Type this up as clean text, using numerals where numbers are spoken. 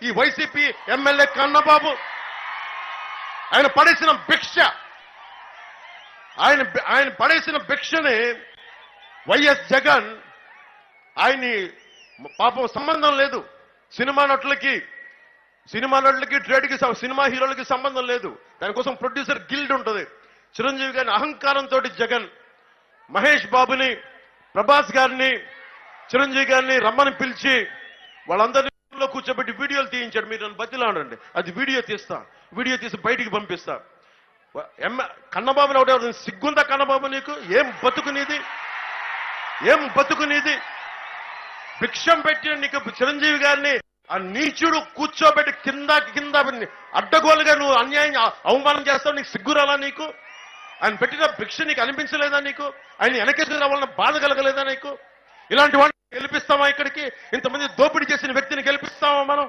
ఈ YCP MLA Kannababu ఆయన పడేసిన భిక్ష, ఆయన పడేసిన భిక్షని వైఎస్ జగన్ ఆయన్ని పాపం సంబంధం లేదు. సినిమా నటులకి ట్రేడ్కి, సినిమా హీరోలకి సంబంధం లేదు. దానికోసం ప్రొడ్యూసర్ గిల్డ్ ఉంటుంది. చిరంజీవి గారిని అహంకారంతో జగన్ మహేష్ బాబుని, ప్రభాస్ గారిని, చిరంజీవి గారిని రమ్మని పిలిచి వాళ్ళందరిలో కూర్చోబెట్టి వీడియోలు తీయించాడు. మీరు నన్ను బతిలాడండి, అది వీడియో తీసి బయటికి పంపిస్తా. కన్నబాబుని ఒకటి సిగ్గుందా కన్నబాబు నీకు? ఏం బతుకునేది? భిక్షం పెట్టిన నీకు చిరంజీవి గారిని ఆ నీచుడు కూర్చోబెట్టి కింద అడ్డగోలుగా నువ్వు అన్యాయం అవమానం చేస్తావు. నీకు సిగ్గురాలా? నీకు ఆయన పెట్టిన భిక్ష నీకు అనిపించలేదా? నీకు ఆయన వెనకేసిన వలన బాధ కలగలేదా నీకు? ఇలాంటి వాళ్ళని గెలిపిస్తామా? ఇక్కడికి ఇంతమంది దోపిడీ చేసిన వ్యక్తిని గెలిపిస్తామా మనం?